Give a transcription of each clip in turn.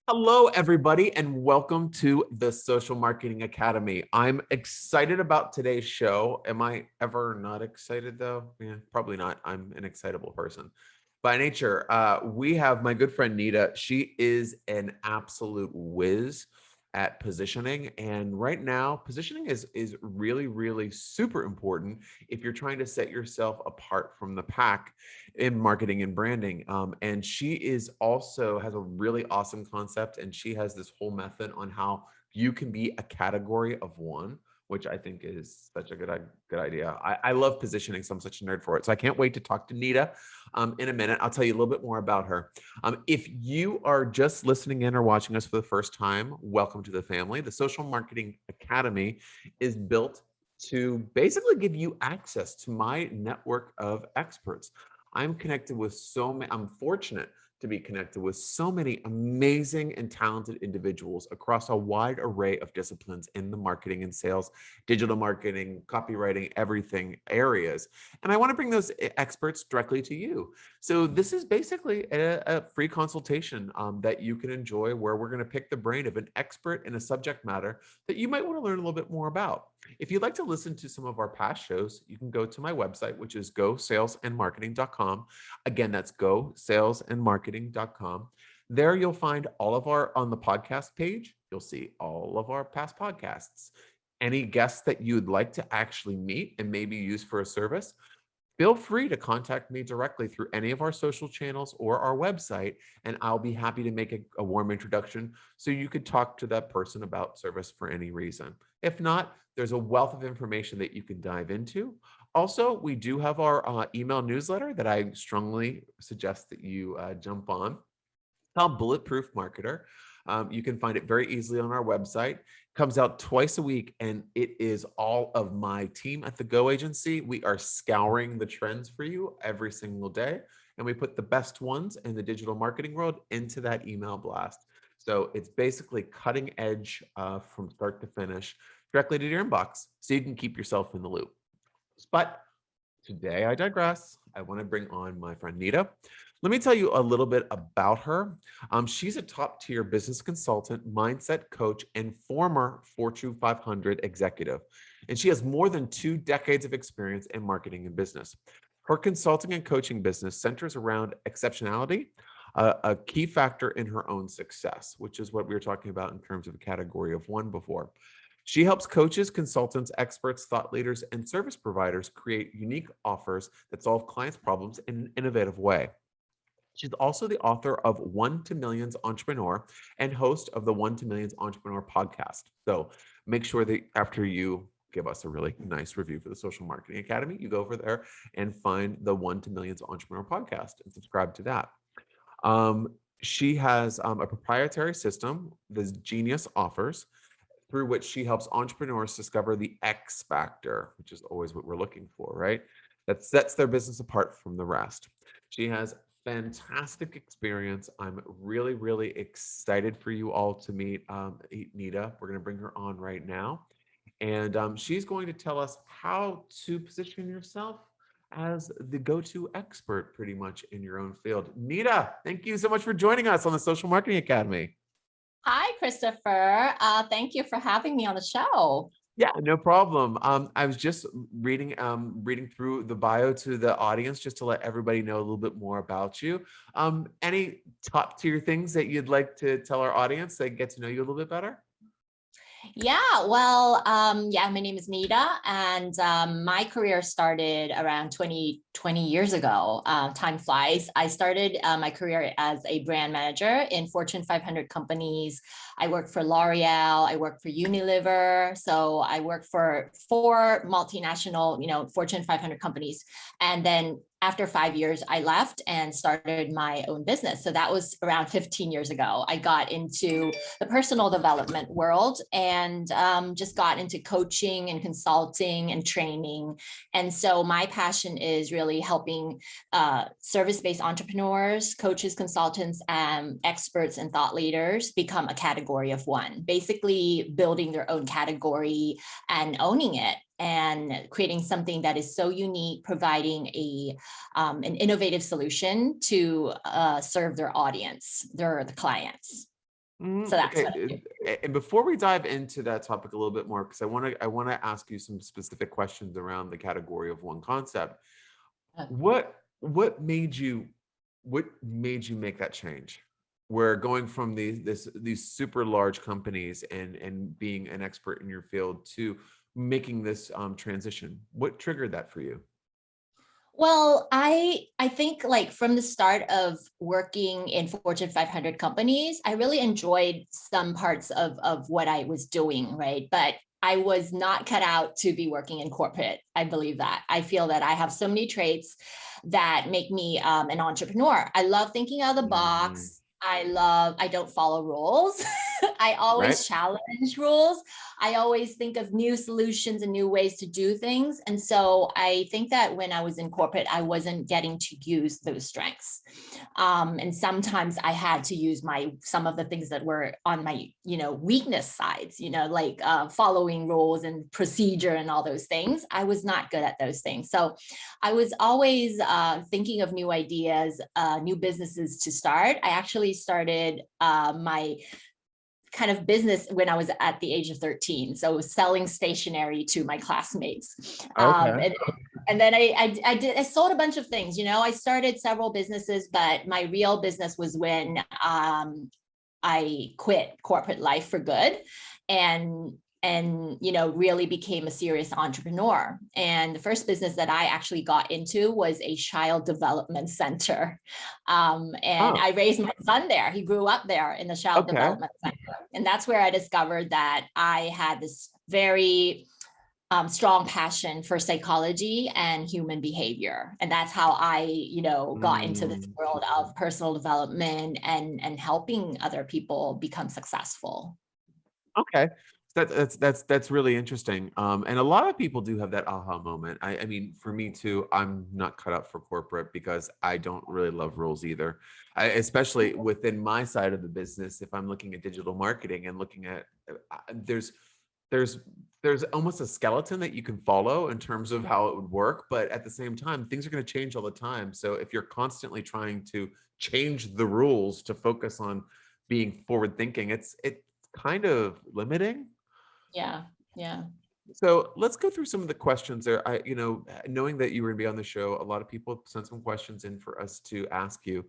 Hello, everybody, and welcome to the Social Marketing Academy. I'm excited about today's show. Am I ever not excited, though? Yeah, probably not. I'm an excitable person by nature. We have my good friend Nida. She is an absolute whiz at positioning, and right now, positioning is really super important if you're trying to set yourself apart from the pack in marketing and branding. And she is also has a really awesome concept, and she has this whole method on how you can be a category of one, which I think is such a good idea. I love positioning, so I'm such a nerd for it. So I can't wait to talk to Nita in a minute. I'll tell you a little bit more about her. If you are just listening in or watching us for the first time, welcome to the family. The Social Marketing Academy is built to basically give you access to my network of experts. I'm fortunate to be connected with so many amazing and talented individuals across a wide array of disciplines in the marketing and sales, digital marketing, copywriting, everything areas. And I want to bring those experts directly to you. So this is basically a free consultation that you can enjoy, where we're going to pick the brain of an expert in a subject matter that you might want to learn a little bit more about. If you'd like to listen to some of our past shows, you can go to my website, which is gosalesandmarketing.com. Again, that's gosalesandmarketing.com. There you'll find all of on the podcast page, you'll see all of our past podcasts. Any guests that you'd like to actually meet and maybe use for a service, feel free to contact me directly through any of our social channels or our website, and I'll be happy to make a warm introduction so you could talk to that person about service for any reason. If not, there's a wealth of information that you can dive into. Also, we do have our email newsletter that I strongly suggest that you jump on, called Bulletproof Marketer. You can find it very easily on our website. Comes out twice a week, and it is all of my team at the Go Agency. We are scouring the trends for you every single day, and we put the best ones in the digital marketing world into that email blast. So it's basically cutting edge from start to finish, directly to your inbox, so you can keep yourself in the loop. But today I digress. I want to bring on my friend Nita. Let me tell you a little bit about her. She's a top tier business consultant, mindset coach, and former Fortune 500 executive. And she has more than 2 decades of experience in marketing and business. Her consulting and coaching business centers around exceptionality, a key factor in her own success, which is what we were talking about in terms of a category of one before. She helps coaches, consultants, experts, thought leaders, and service providers create unique offers that solve clients' problems in an innovative way. She's also the author of One to Millions Entrepreneur and host of the One to Millions Entrepreneur podcast. So make sure that after you give us a really nice review for the Social Marketing Academy, you go over there and find the One to Millions Entrepreneur podcast and subscribe to that. She has a proprietary system, the Genius Offers, through which she helps entrepreneurs discover the X factor, which is always what we're looking for, right? That sets their business apart from the rest. She has fantastic experience. I'm really excited for you all to meet Nita. We're going to bring her on right now. And she's going to tell us how to position yourself as the go-to expert pretty much in your own field. Nita, thank you so much for joining us on the Social Marketing Academy. Hi, Christopher. Thank you for having me on the show. Yeah, no problem. I was just reading through the bio to the audience just to let everybody know a little bit more about you. Any top tier things that you'd like to tell our audience that get to know you a little bit better? Yeah, my name is Nida, and my career started around 20 years ago. Time flies. I started my career as a brand manager in Fortune 500 companies. I worked for L'Oreal, I worked for Unilever. So I worked for 4 multinational, Fortune 500 companies. And then after 5 years, I left and started my own business. So that was around 15 years ago. I got into the personal development world and just got into coaching and consulting and training. And so my passion is really helping service-based entrepreneurs, coaches, consultants, experts, and thought leaders become a category of one, basically building their own category and owning it, and creating something that is so unique, providing an innovative solution to serve their audience, the clients. So that's Okay, what I do. and before we dive into that topic a little bit more, because I want to ask you some specific questions around the category of one concept. Uh, What made you make that change? Where going from these super large companies and being an expert in your field to making this transition. What triggered that for you? Well, I think like from the start of working in Fortune 500 companies, I really enjoyed some parts of what I was doing, right? But I was not cut out to be working in corporate. I believe that. I feel that I have so many traits that make me an entrepreneur. I love thinking out of the Mhm. box. I don't follow rules. I Right? always challenge rules. I always think of new solutions and new ways to do things. And so I think that when I was in corporate, I wasn't getting to use those strengths. And sometimes I had to use some of the things that were on my, weakness sides, like following rules and procedure and all those things. I was not good at those things. So I was always thinking of new ideas, new businesses to start. I actually started my kind of business when I was at the age of 13. So selling stationery to my classmates. Okay. And then I sold a bunch of things. I started several businesses, but my real business was when I quit corporate life for good and really became a serious entrepreneur. And the first business that I actually got into was a child development center. And Oh, I raised my son there. He grew up there in the child okay. development center. And that's where I discovered that I had this very strong passion for psychology and human behavior. And that's how I got into this Mm, world of personal development and helping other people become successful. okay. That's really interesting. And a lot of people do have that aha moment. I mean, for me too, I'm not cut out for corporate because I don't really love rules either. Especially within my side of the business, if I'm looking at digital marketing and looking at there's there's almost a skeleton that you can follow in terms of how it would work, but at the same time, things are going to change all the time. So if you're constantly trying to change the rules to focus on being forward thinking, it's kind of limiting. Yeah. Yeah. So let's go through some of the questions there. Knowing that you were going to be on the show, a lot of people sent some questions in for us to ask you.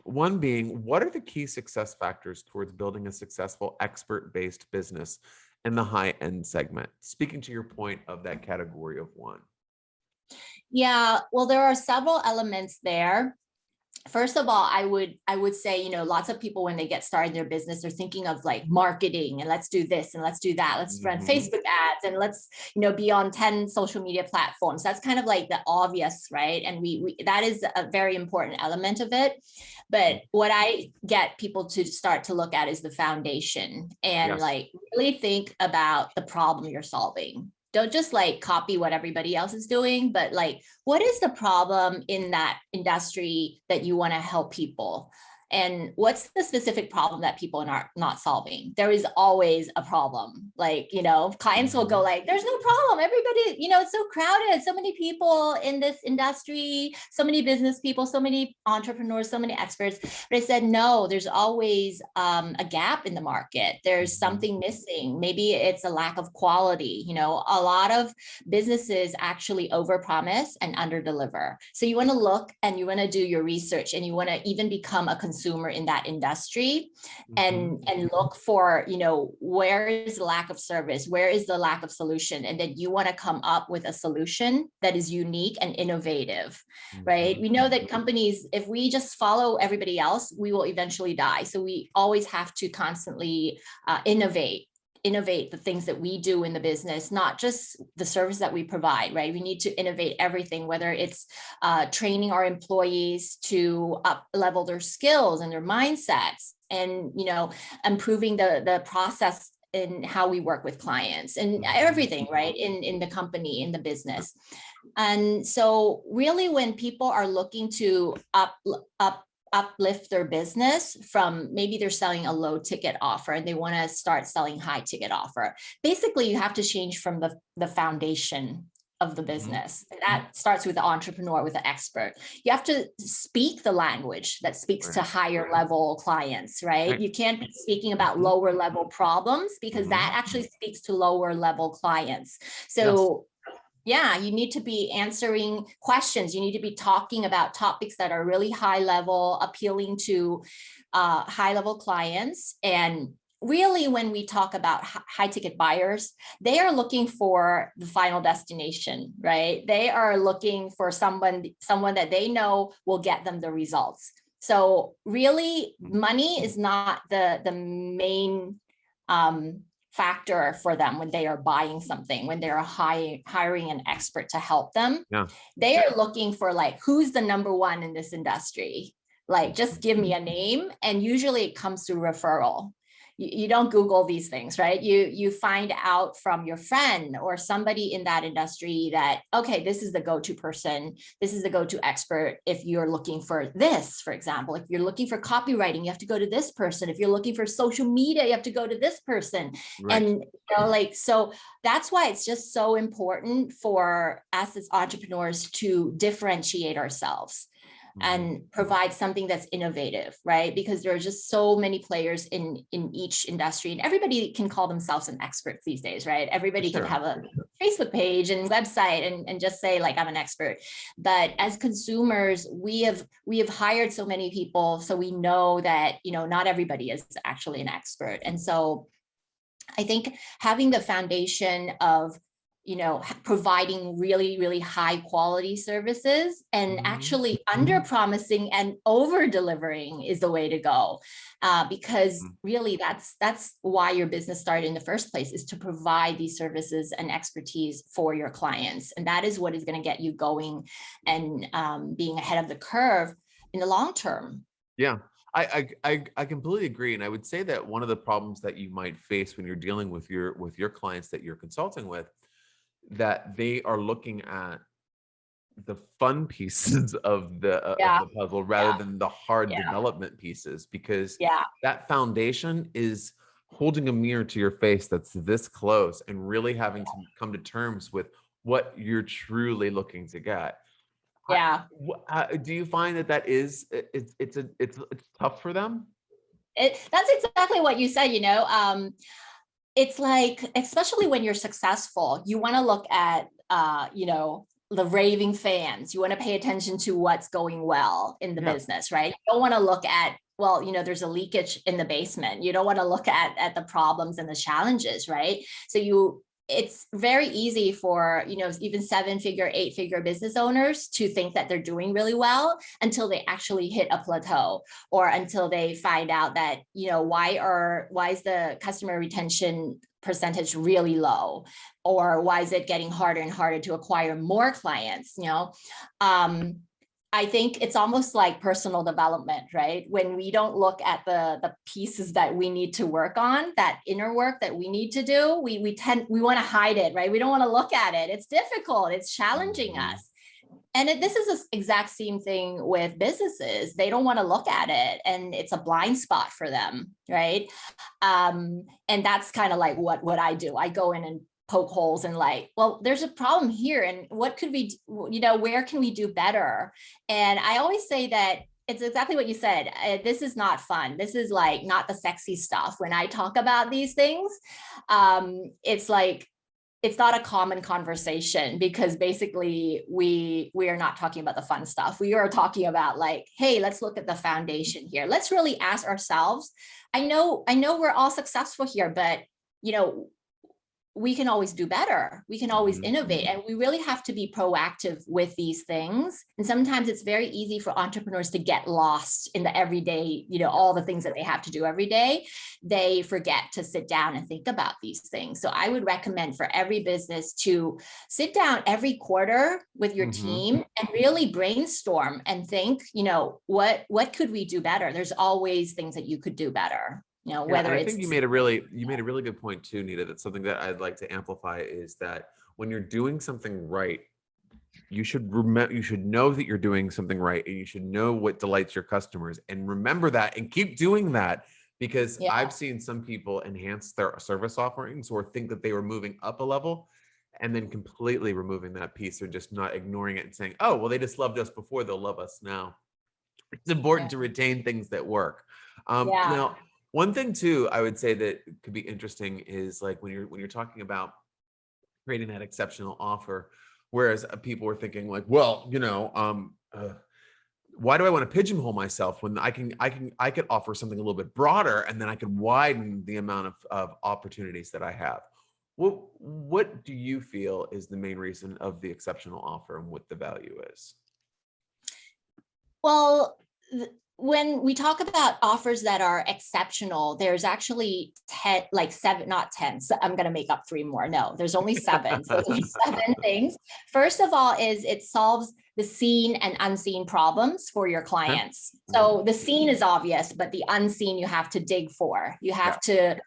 One being, what are the key success factors towards building a successful expert-based business in the high-end segment? Speaking to your point of that category of one. Yeah. Well, there are several elements there. First of all, I would say, lots of people when they get started in their business, they're thinking of like marketing and let's do this and let's do that. Let's run Mhm. Facebook ads and let's, be on 10 social media platforms. That's kind of like the obvious, right? And we that is a very important element of it. But what I get people to start to look at is the foundation and Yes. like really think about the problem you're solving. Don't just like copy what everybody else is doing, but like, what is the problem in that industry that you want to help people? And what's the specific problem that people are not solving? There is always a problem. Like, clients will go Mhm. like, there's no problem. Everybody, it's so crowded. So many people in this industry, so many business people, so many entrepreneurs, so many experts. But I said, no, there's always a gap in the market. There's Mhm. something missing. Maybe it's a lack of quality. A lot of businesses actually overpromise and underdeliver. So you want to look and you want to do your research and you want to even become a consumer in that industry Mhm. and look for, where is the lack of service? Where is the lack of solution? And then you want to come up with a solution that is unique and innovative, right? Mhm. We know that companies, if we just follow everybody else, we will eventually die. So we always have to constantly innovate the things that we do in the business, not just the service that we provide, right? We need to innovate everything, whether it's training our employees to up level their skills and their mindsets and, improving the process in how we work with clients and Mhm. everything, right? In the company, in the business. And so really when people are looking to up uplift their business from maybe they're selling a low ticket offer and they want to start selling high ticket offer. Basically, you have to change from the foundation of the business. And that starts with the entrepreneur, with the expert. You have to speak the language that speaks to higher level clients, right? You can't be speaking about lower level problems, because that actually speaks to lower level clients. So yeah, you need to be answering questions. You need to be talking about topics that are really high level, appealing to high level clients. And really, when we talk about high ticket buyers, they are looking for the final destination, right? They are looking for someone that they know will get them the results. So really, money is not the main factor for them when they are buying something, when they're hiring an expert to help them. They are looking for, like, who's the number one in this industry? Like, just give me a name. And usually it comes through referral. You don't Google these things, right? You find out from your friend or somebody in that industry that, okay, this is the go-to person. This is the go-to expert. If you're looking for this, for example, if you're looking for copywriting, you have to go to this person. If you're looking for social media, you have to go to this person. And, you know, like, so that's why it's just so important for us as entrepreneurs to differentiate ourselves and provide something that's innovative, right? Because there are just so many players in each industry, and everybody can call themselves an expert these days, right? Everybody can have a Facebook page and website and just say, like, I'm an expert. But as consumers, we have hired so many people, so we know that, you know, not everybody is actually an expert. And so I think having the foundation of, you know, providing really, really high quality services and actually under promising and over delivering is the way to go. Because really that's why your business started in the first place, is to provide these services and expertise for your clients. And that is what is going to get you going and being ahead of the curve in the long term. Yeah. I completely agree. And I would say that one of the problems that you might face when you're dealing with your clients that you're consulting with, that they are looking at the fun pieces of the puzzle rather than the hard development pieces, because that foundation is holding a mirror to your face that's this close and really having to come to terms with what you're truly looking to get. Do you find that is it's tough for them? That's exactly what you said, you know. It's like, especially when you're successful, you want to look at, you know, the raving fans. You want to pay attention to what's going well in the business, right? You don't want to look at, well, you know, there's a leakage in the basement. You don't want to look at the problems and the challenges, right? So it's very easy for, you know, even 7-figure, 8-figure business owners to think that they're doing really well until they actually hit a plateau, or until they find out that, you know, why is the customer retention percentage really low, or why is it getting harder and harder to acquire more clients, you know? I think it's almost like personal development, right? When we don't look at the pieces that we need to work on, that inner work that we need to do, we want to hide it, right? We don't want to look at it. It's difficult. It's challenging us. And this is the exact same thing with businesses. They don't want to look at it, and it's a blind spot for them, right? And that's kind of like what I do. I go in and poke holes and, like, well, there's a problem here, and what could we, you know, where can we do better? And I always say that it's exactly what you said. This is not fun. This is like not the sexy stuff. When I talk about these things, it's like, it's not a common conversation, because basically we are not talking about the fun stuff. We are talking about, like, hey, let's look at the foundation here. Let's really ask ourselves. I know we're all successful here, but, you know, we can always do better. We can always innovate, and we really have to be proactive with these things. And sometimes it's very easy for entrepreneurs to get lost in the everyday, you know, all the things that they have to do every day. They forget to sit down and think about these things. So I would recommend for every business to sit down every quarter with your team and really brainstorm and think, you know, what could we do better? There's always things that you could do better. You know, whether I think you made a really good point too, Nida. That's something that I'd like to amplify, is that when you're doing something right, you should know that you're doing something right, and you should know what delights your customers, and remember that and keep doing that, because I've seen some people enhance their service offerings or think that they were moving up a level, and then completely removing that piece or just not ignoring it and saying, oh, well, they just loved us before, they'll love us now. It's important Yeah. to retain things that work. Yeah. Now, one thing too, I would say that could be interesting is like when you're talking about creating that exceptional offer, whereas people were thinking like, well, why do I want to pigeonhole myself when I could offer something a little bit broader, and then I can widen the amount of opportunities that I have. What do you feel is the main reason of the exceptional offer and what the value is? Well, when we talk about offers that are exceptional, there's actually 10, like seven, not 10. So I'm going to make up three more. No, there's only seven. So there's seven things. First of all, is it solves the seen and unseen problems for your clients. So the seen is obvious, but the unseen you have to dig for. You have to,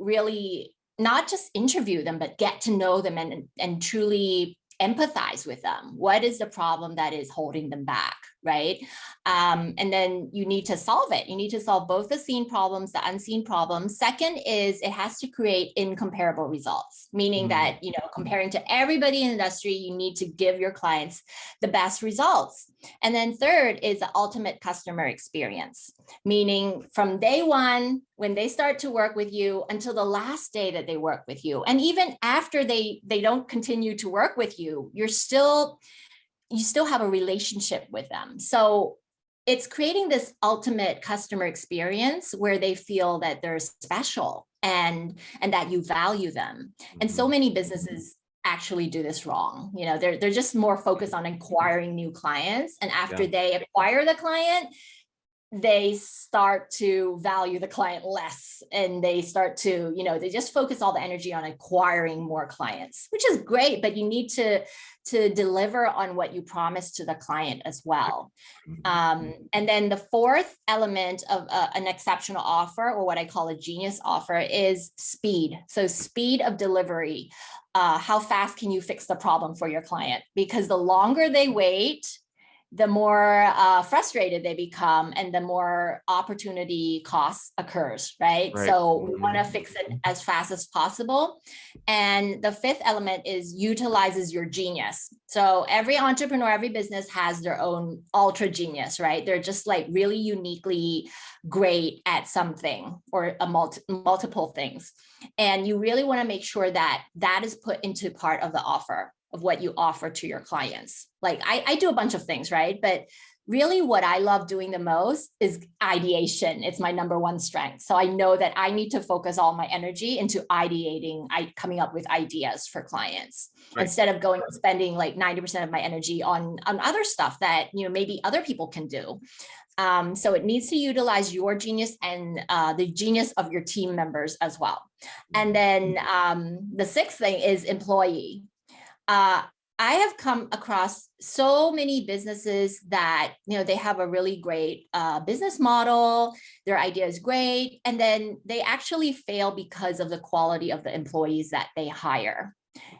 really not just interview them, but get to know them and truly empathize with them. What is the problem that is holding them back, right? And then you need to solve it. You need to solve both the seen problems, the unseen problems. Second is it has to create incomparable results, meaning that, comparing to everybody in the industry, you need to give your clients the best results. And then third is the ultimate customer experience, meaning from day one, when they start to work with you until the last day that they work with you. And even after they don't continue to work with you, you still have a relationship with them. So it's creating this ultimate customer experience where they feel that they're special and that you value them. And so many businesses actually do this wrong. They're just more focused on acquiring new clients. And after they acquire the client, they start to value the client less, and they start to, they just focus all the energy on acquiring more clients, which is great, but you need to deliver on what you promised to the client as well. And then the fourth element of an exceptional offer, or what I call a genius offer, is speed. So speed of delivery. How fast can you fix the problem for your client? Because the longer they wait, the more frustrated they become and the more opportunity cost occurs, right? So we want to fix it as fast as possible. And the fifth element is utilizes your genius. So every entrepreneur, every business has their own ultra genius, right? They're just like really uniquely great at something or multiple things. And you really want to make sure that that is put into part of the offer of what you offer to your clients. Like I do a bunch of things, right? But really what I love doing the most is ideation. It's my number one strength. So I know that I need to focus all my energy into ideating, coming up with ideas for clients, instead of going and spending like 90% of my energy on other stuff that, maybe other people can do. So it needs to utilize your genius and the genius of your team members as well. And then the sixth thing is employee. I have come across so many businesses that, they have a really great business model, their idea is great, and then they actually fail because of the quality of the employees that they hire,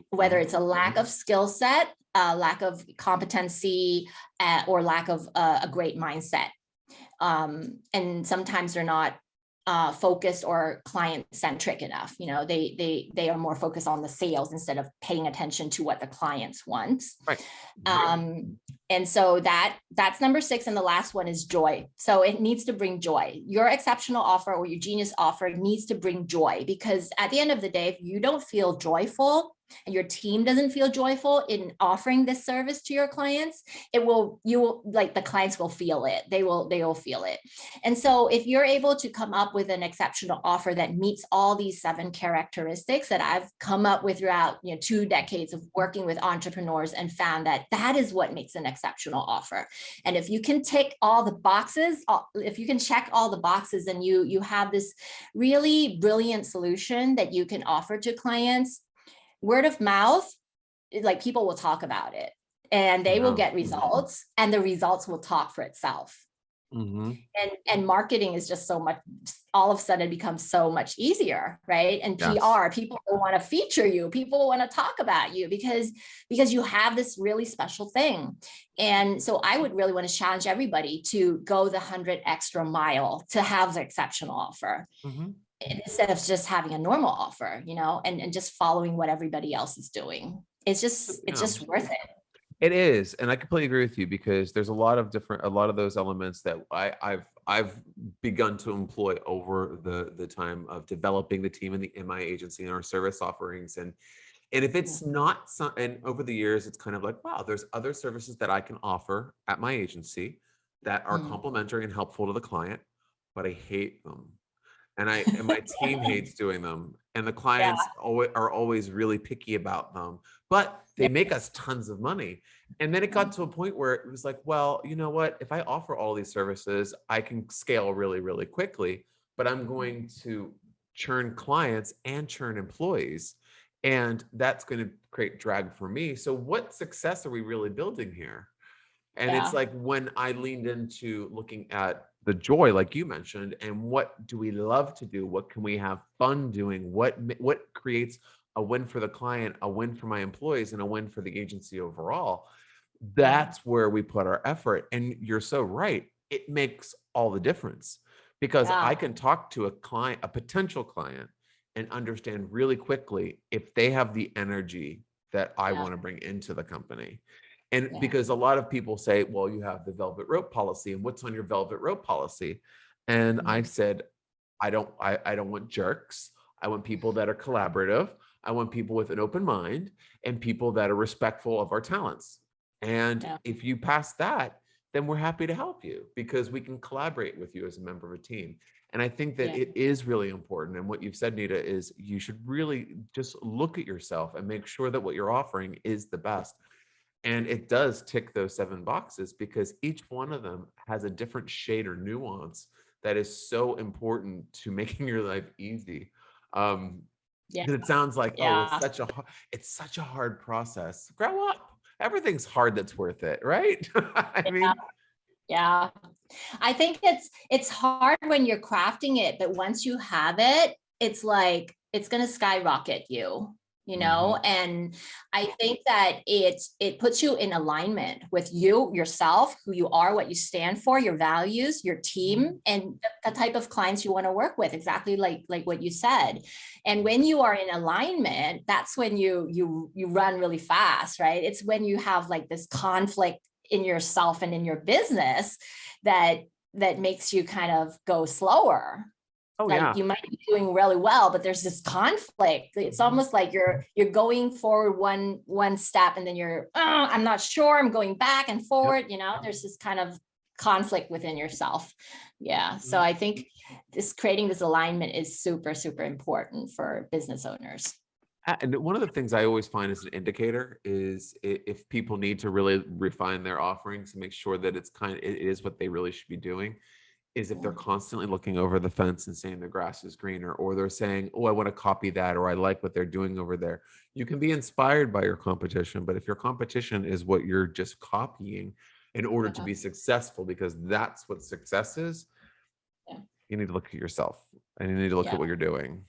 whether it's a lack of skill set, lack of competency, or lack of a great mindset. And sometimes they're not focused or client centric enough. They are more focused on the sales instead of paying attention to what the clients want. Right. And so that's number 6. And the last one is joy. So it needs to bring joy. Your exceptional offer or your genius offer needs to bring joy, because at the end of the day, if you don't feel joyful and your team doesn't feel joyful in offering this service to your clients, the clients will feel it. They will feel it. And so if you're able to come up with an exceptional offer that meets all these 7 characteristics that I've come up with throughout 2 decades of working with entrepreneurs, and found that is what makes an exceptional offer. And if you can tick all the boxes, if you can check all the boxes, and you have this really brilliant solution that you can offer to clients, word of mouth, like people will talk about it and they will get results, and the results will talk for itself. And marketing is just so much, all of a sudden it becomes so much easier, right? And PR, people will want to feature you, people want to talk about you because you have this really special thing. And so I would really want to challenge everybody to go the 100 extra mile to have the exceptional offer. instead of just having a normal offer, and just following what everybody else is doing. It's Yeah. just worth it. It is, and I completely agree with you because there's a lot of those elements that I've begun to employ over the time of developing the team in my agency and our service offerings. And if Yeah. it's not some, and over the years, it's kind of like, wow, there's other services that I can offer at my agency that are Mm. complementary and helpful to the client, but I hate them. And my team hates doing them. And the Yeah. clients are always really picky about them, but they Yeah. make us tons of money. And then it got to a point where it was like, well, you know what? If I offer all these services, I can scale really, really quickly, but I'm going to churn clients and churn employees. And that's going to create drag for me. So what success are we really building here? And it's Yeah. like when I leaned into looking at the joy, like you mentioned, and what do we love to do? What can we have fun doing? What creates a win for the client, a win for my employees, and a win for the agency overall? Yeah. That's where we put our effort. And you're so right. It makes all the difference because I Yeah. can talk to a client, a potential client, and understand really quickly if they have the energy that I Yeah. want to bring into the company. And Yeah. because a lot of people say, well, you have the velvet rope policy, and what's on your velvet rope policy? And I Mhm. said, I don't want jerks. I want people that are collaborative. I want people with an open mind and people that are respectful of our talents. And Yeah. if you pass that, then we're happy to help you because we can collaborate with you as a member of a team. And I think that Yeah. it is really important. And what you've said, Nita, is you should really just look at yourself and make sure that what you're offering is the best. And it does tick those 7 boxes because each one of them has a different shade or nuance that is so important to making your life easy. Um, Yeah. because it sounds like, oh, Yeah. it's such a hard process. Grow up. Everything's hard that's worth it, right? I Yeah. mean, Yeah. I think it's hard when you're crafting it, but once you have it, it's like it's going to skyrocket mhm, and I think that it puts you in alignment with yourself, who you are, what you stand for, your values, your team, and the type of clients you want to work with, exactly like what you said. And when you are in alignment, that's when you run really fast, right? It's when you have like this conflict in yourself and in your business that makes you kind of go slower. oh Like yeah. you might be doing really well, but there's this conflict. It's Mhm. almost like you're going forward one step and then you're I'm not sure, I'm going back and Yep. forward. There's this kind of conflict within yourself. Yeah, so Mhm. I think creating this alignment is super, super important for business owners. And one of the things I always find as an indicator is if people need to really refine their offerings and make sure that it is what they really should be doing, is if they're constantly looking over the fence and saying the grass is greener, or they're saying, oh, I want to copy that, or I like what they're doing over there. You can be inspired by your competition, but if your competition is what you're just copying in order to Yeah, be successful, because that's what success is, yeah, you need to look at yourself and you need to look at yeah, what you're doing.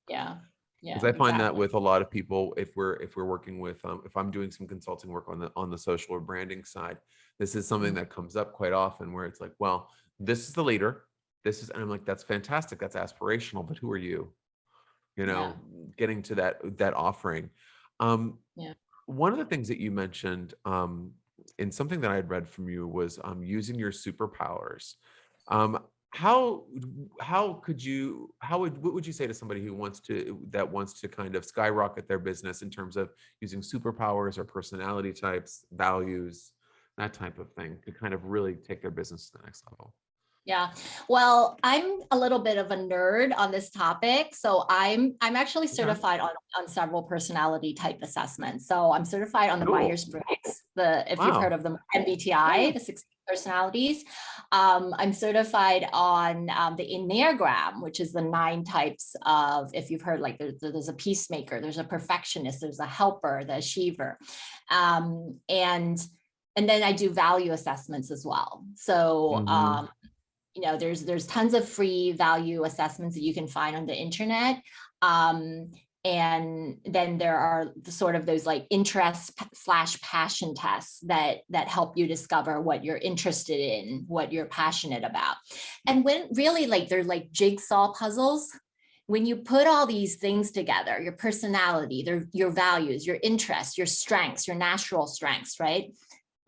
yeah, Because yeah, I find that exactly. with a lot of people, if we're working with if I'm doing some consulting work on the social or branding side, this is something Mhm. that comes up quite often where it's like, well, this is the leader, and I'm like, that's fantastic, that's aspirational, but who are you? You Yeah, know, getting to that offering. Um, yeah. One of the things that you mentioned, in something that I had read from you was using your superpowers. Um, how what would you say to somebody that wants to kind of skyrocket their business in terms of using superpowers or personality types, values, that type of thing to kind of really take their business to the next level? Yeah. Well, I'm a little bit of a nerd on this topic. So I'm actually Okay. certified on several personality type assessments. So I'm certified on the Cool. Myers-Briggs, if you've heard Wow. of the Yeah. MBTI, the 16 personalities. I'm certified on the Enneagram, which is the 9 types of, if you've heard, like there's a peacemaker, there's a perfectionist, there's a helper, the achiever. And then I do value assessments as well. So Hmm. there's tons of free value assessments that you can find on the internet. And then there are sort of those like interest / passion tests that help you discover what you're interested in, what you're passionate about. And when really, like, they're like jigsaw puzzles when you put all these things together, your personality, your values, your interests, your strengths, your natural strengths, right?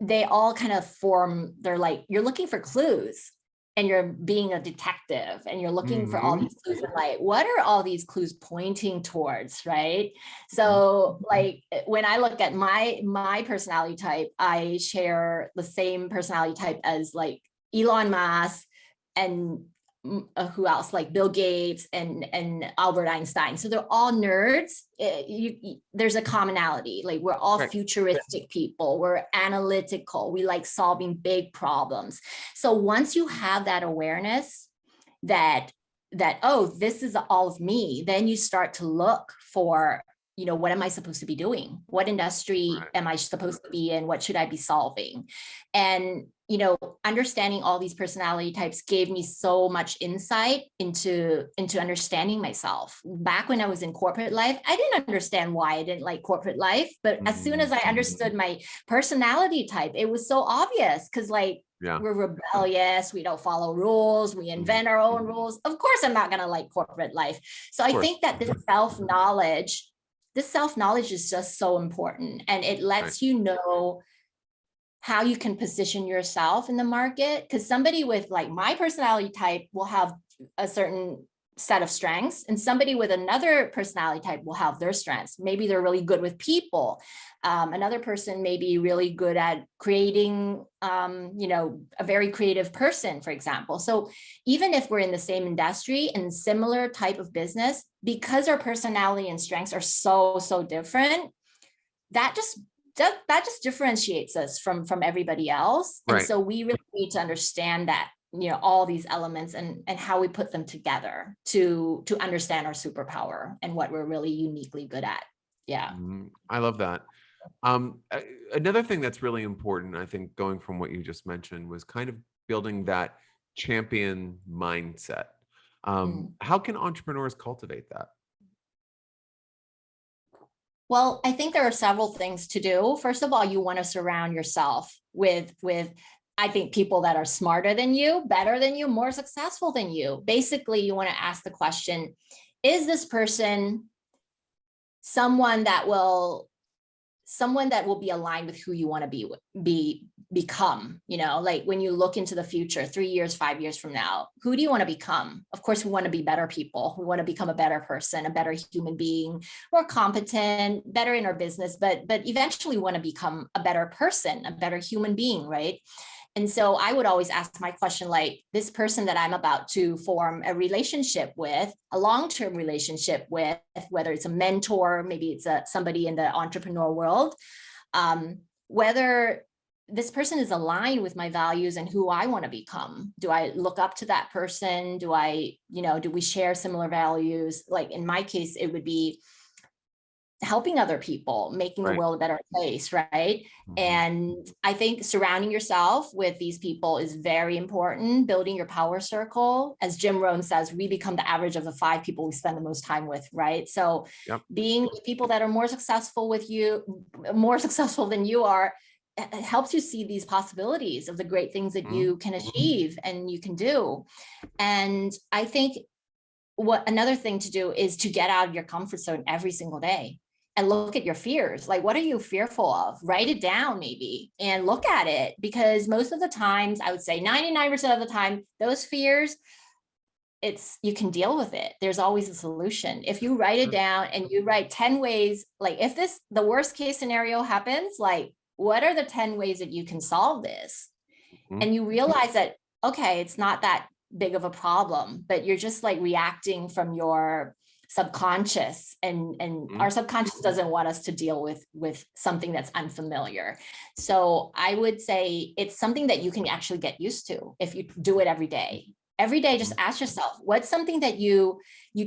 They all kind of form, they're like, you're looking for clues and you're being a detective and you're looking for all these clues and like, what are all these clues pointing towards, right? So like when I look at my personality type, I share the same personality type as like Elon Musk and who else, like Bill Gates and Albert Einstein. So they're all nerds. There's a commonality. Like we're all futuristic people. We're analytical. We like solving big problems. So once you have that awareness that oh, this is all of me, then you start to look for, you know, what am I supposed to be doing? What industry am I supposed to be in? What should I be solving? And, you know, understanding all these personality types gave me so much insight into understanding myself. Back when I was in corporate life, I didn't understand why I didn't like corporate life. But as soon as I understood my personality type, it was so obvious because like, we're rebellious, we don't follow rules, we invent our own rules. Of course, I'm not going to like corporate life. So I think that this self-knowledge is just so important. And it lets you know how you can position yourself in the market. Because somebody with like my personality type will have a certain set of strengths, and somebody with another personality type will have their strengths. Maybe they're really good with people. Another person may be really good at creating, you know, a very creative person, for example. So even if we're in the same industry and similar type of business, because our personality and strengths are so different, that just differentiates us from everybody else. And so we really need to understand that, you know, all these elements and how we put them together to understand our superpower and what we're really uniquely good at. Yeah. I love that. Another thing that's really important, I think, going from what you just mentioned, was kind of building that champion mindset. How can entrepreneurs cultivate that? Well, I think there are several things to do. First of all, you want to surround yourself with I think people that are smarter than you, better than you, more successful than you. Basically, you want to ask the question, is this person someone that will be aligned with who you want to become? You know, like when you look into the future, 3 years, 5 years from now, who do you want to become? Of course, we want to be better people. We want to become a better person, a better human being, more competent, better in our business, but eventually we want to become a better person, a better human being, right? And so I would always ask my question, like, this person that I'm about to form a relationship with, a long-term relationship with, whether it's a mentor, maybe it's somebody in the entrepreneur world, whether this person is aligned with my values and who I want to become. Do I look up to that person? Do we share similar values? Like in my case, it would be helping other people, making the world a better place, right? And I think surrounding yourself with these people is very important. Building your power circle, as Jim Rohn says, we become the average of the 5 people we spend the most time with, right? So being with people that are more successful than you are, it helps you see these possibilities of the great things that you can achieve and you can do. And I think another thing to do is to get out of your comfort zone every single day and look at your fears. Like, what are you fearful of? Write it down maybe and look at it, because most of the times, I would say 99% of the time, those fears, you can deal with it. There's always a solution. If you write it down and you write 10 ways, like if the worst case scenario happens, like what are the 10 ways that you can solve this? And you realize that, okay, it's not that big of a problem, but you're just like reacting from your subconscious, and our subconscious doesn't want us to deal with something that's unfamiliar. So I would say it's something that you can actually get used to if you do it every day. Every day, just ask yourself, what's something that you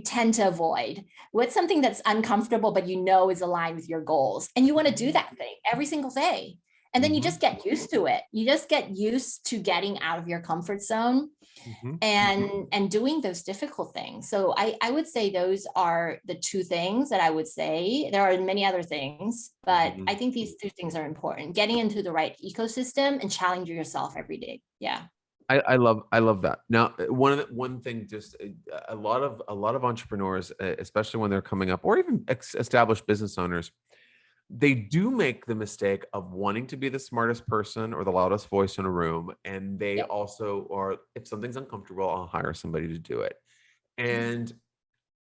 tend to avoid? What's something that's uncomfortable, but you know is aligned with your goals? And you want to do that thing every single day. And then you just get used to it. You just get used to getting out of your comfort zone and doing those difficult things. So I would say those are the 2 things that I would say. There are many other things, but I think these 2 things are important. Getting into the right ecosystem and challenging yourself every day. Yeah. I love that. Now, one thing, just a lot of entrepreneurs, especially when they're coming up, or even established business owners, they do make the mistake of wanting to be the smartest person or the loudest voice in a room, and they Yep. also are, if something's uncomfortable, I'll hire somebody to do it. And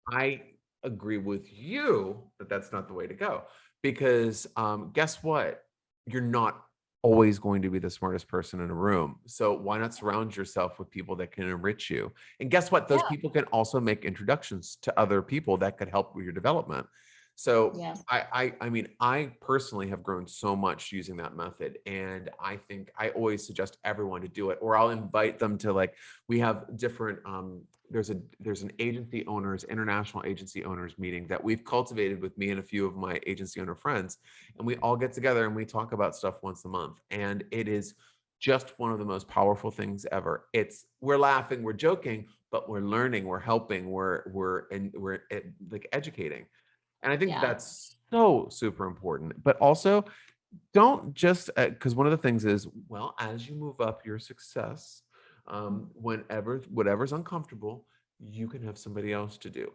I agree with you that that's not the way to go, because guess what? You're not always going to be the smartest person in a room. So why not surround yourself with people that can enrich you? And guess what? Those Yeah. people can also make introductions to other people that could help with your development. So Yeah. I mean, I personally have grown so much using that method, and I think I always suggest everyone to do it, or I'll invite them to, like, we have different there's an agency owners, international agency owners meeting that we've cultivated with me and a few of my agency owner friends, and we all get together and we talk about stuff once a month, and it is just one of the most powerful things ever. We're laughing, we're joking, but we're learning, we're helping, we're like educating. And I think Yeah. that's so super important. But also, don't just, because one of the things is, well, as you move up your success, whatever's uncomfortable, you can have somebody else to do.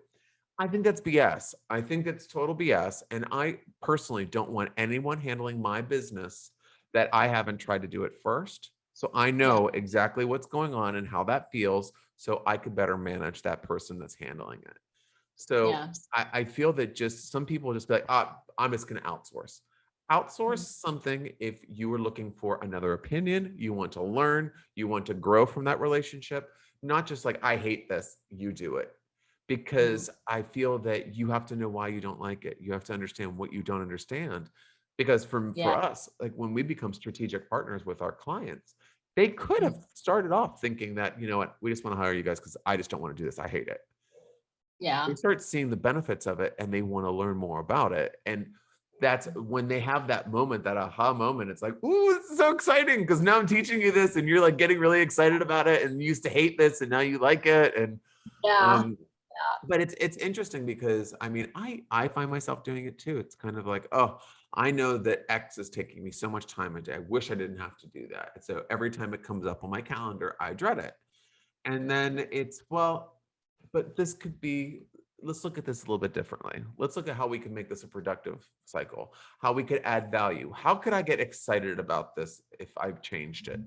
I think that's BS. I think it's total BS. And I personally don't want anyone handling my business that I haven't tried to do it first. So I Yeah. know exactly what's going on and how that feels, so I could better manage that person that's handling it. So Yeah. I feel that just some people just be like, I'm just going to outsource. Outsource something if you were looking for another opinion, you want to learn, you want to grow from that relationship, not just like, I hate this, you do it. Mhm. Because I feel that you have to know why you don't like it. You have to understand what you don't understand. Because for Yeah. us, like when we become strategic partners with our clients, they could have started off thinking that, you know what, we just want to hire you guys because I just don't want to do this. I hate it. They Yeah. start seeing the benefits of it and they want to learn more about it. And that's when they have that moment, that aha moment. It's like, ooh, this is so exciting because now I'm teaching you this and you're like getting really excited about it, and you used to hate this and now you like it. And Yeah. um, but it's interesting because I mean, I find myself doing it too. It's kind of like, oh, I know that X is taking me so much time a day. I wish I didn't have to do that. So every time it comes up on my calendar, I dread it. And then it's, well, but this could be, let's look at this a little bit differently. Let's look at how we can make this a productive cycle, how we could add value. How could I get excited about this if I've changed it?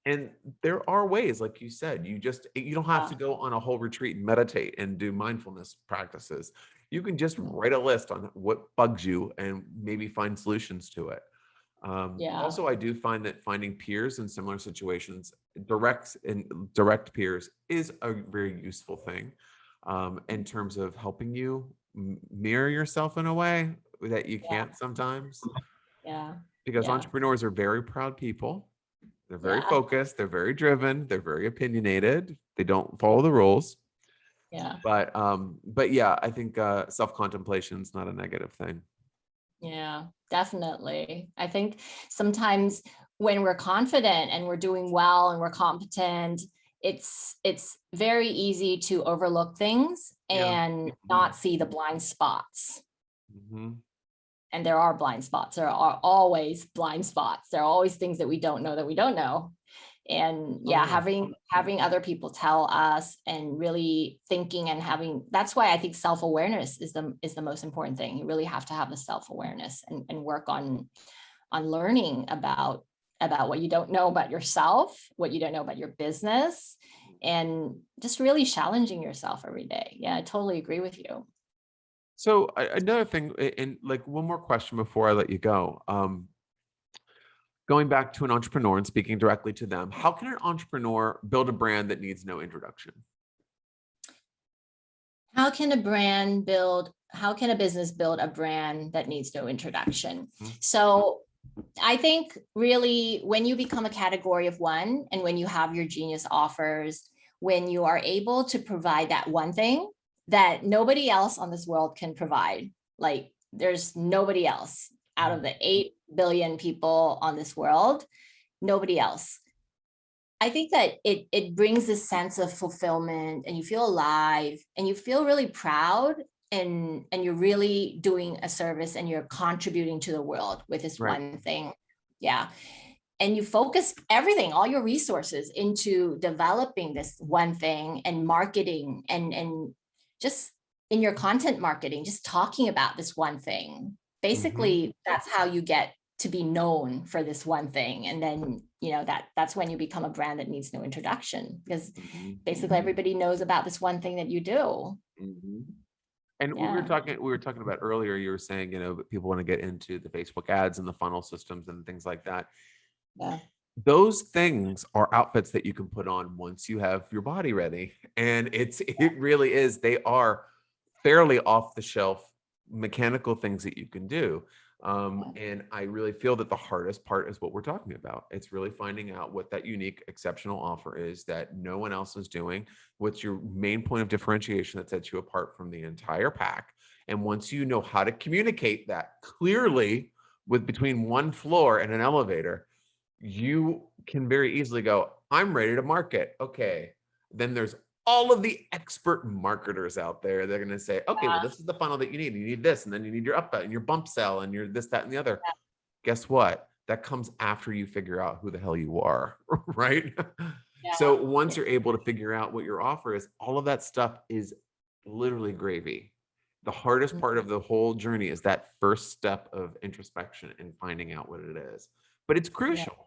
And there are ways, like you said, you don't have Yeah. to go on a whole retreat and meditate and do mindfulness practices. You can just Mhm. write a list on what bugs you and maybe find solutions to it. Yeah. Also, I do find that finding peers in similar situations, direct peers, is a very useful thing, in terms of helping you mirror yourself in a way that you Yeah. can't sometimes, Yeah. because Yeah. entrepreneurs are very proud people. They're very Yeah. focused, they're very driven, they're very opinionated. They don't follow the rules. Yeah. But yeah, I think self-contemplation is not a negative thing. Yeah, definitely. I think sometimes when we're confident and we're doing well and we're competent, it's very easy to overlook things Yeah. and not see the blind spots. Mhm. And there are blind spots. There are always blind spots. There are always things that we don't know that we don't know. And Oh yeah, yeah. having other people tell us and really thinking and having, that's why I think self-awareness is the most important thing. You really have to have the self-awareness and work on learning about what you don't know about yourself, what you don't know about your business, and just really challenging yourself every day. Yeah, I totally agree with you. So another thing, and like one more question before I let you go. Going back to an entrepreneur and speaking directly to them, how can an entrepreneur build a brand that needs no introduction? How can a business build a brand that needs no introduction? Mhm. So I think really when you become a category of one and when you have your genius offers, when you are able to provide that one thing that nobody else on this world can provide, like there's nobody else out of the 8 billion people on this world, nobody else. I think that it brings this sense of fulfillment and you feel alive and you feel really proud and you're really doing a service and you're contributing to the world with this Right. one thing. Yeah. and you focus everything, all your resources into developing this one thing and marketing and just in your content marketing, just talking about this one thing. Basically, that's how you get to be known for this one thing. And then, that's when you become a brand that needs no introduction, because basically everybody knows about this one thing that you do. And we were talking about earlier, you were saying, people want to get into the Facebook ads and the funnel systems and things like that. Yeah. Those things are outfits that you can put on once you have your body ready. And it really is, they are fairly off the shelf mechanical things that you can do. And I really feel that the hardest part is what we're talking about. It's really finding out what that unique, exceptional offer is that no one else is doing. What's your main point of differentiation that sets you apart from the entire pack? And once you know how to communicate that clearly with between one floor and an elevator, you can very easily go, I'm ready to market. Okay. Then there's all of the expert marketers out there. They're going to say, okay, well, this is the funnel that you need. You need this, and then you need your up and your bump sell and your this, that, and the other. Yeah. Guess what? That comes after you figure out who the hell you are, right? Yeah. So once you're able to figure out what your offer is, all of that stuff is literally gravy. The hardest part of the whole journey is that first step of introspection and finding out what it is. But it's crucial. Yeah.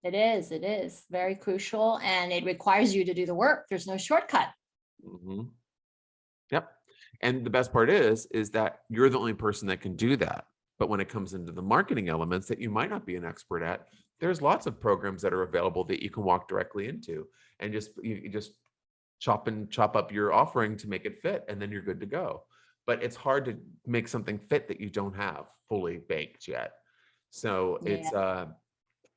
It is very crucial, and it requires you to do the work. There's no shortcut. Yep. And the best part is that you're the only person that can do that. But when it comes into the marketing elements that you might not be an expert at, there's lots of programs that are available that you can walk directly into and you just chop up your offering to make it fit, and then you're good to go. But it's hard to make something fit that you don't have fully baked yet. So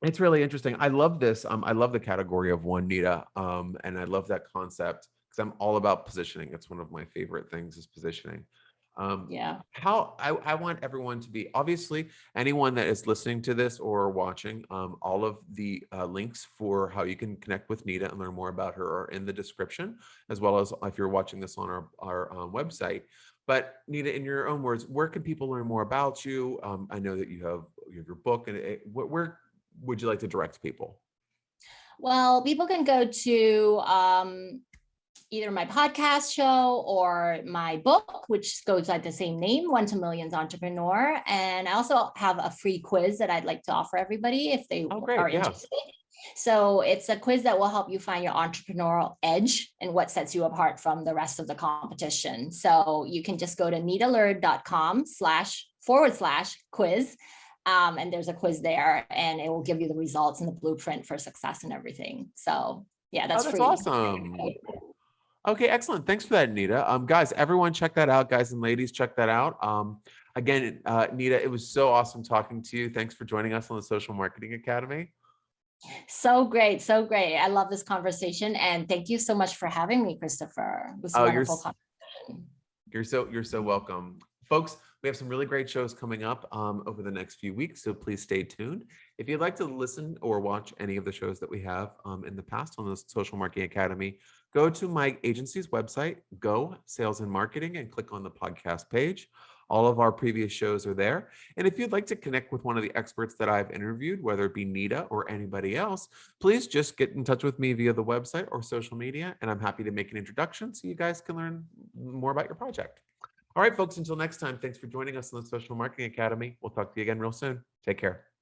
it's really interesting. I love this. I love the category of one, Nida. And I love that concept because I'm all about positioning. It's one of my favorite things is positioning. How I want everyone to be, obviously, anyone that is listening to this or watching, all of the links for how you can connect with Nida and learn more about her are in the description, as well as if you're watching this on our website. But Nida, in your own words, where can people learn more about you? I know that you have your book, and where would you like to direct people? Well, people can go to either my podcast show or my book, which goes by the same name, 1 to Millions Entrepreneur. And I also have a free quiz that I'd like to offer everybody if they are interested. So it's a quiz that will help you find your entrepreneurial edge and what sets you apart from the rest of the competition. So you can just go to nidaleard.com//quiz. And there's a quiz there, and it will give you the results and the blueprint for success and everything. So yeah, that's free. Awesome. Okay, excellent. Thanks for that, Nida. Guys, everyone check that out. Guys and ladies, check that out. Again, Nida, it was so awesome talking to you. Thanks for joining us on the Social Marketing Academy. So great. So great. I love this conversation. And thank you so much for having me, Christopher. It was a wonderful conversation. You're so welcome. Folks, we have some really great shows coming up over the next few weeks, so please stay tuned. If you'd like to listen or watch any of the shows that we have in the past on the Social Marketing Academy, go to my agency's website, Go Sales and Marketing, and click on the podcast page. All of our previous shows are there. And if you'd like to connect with one of the experts that I've interviewed, whether it be Nida or anybody else, please just get in touch with me via the website or social media, and I'm happy to make an introduction so you guys can learn more about your project. All right, folks, until next time, thanks for joining us on the Social Marketing Academy. We'll talk to you again real soon. Take care.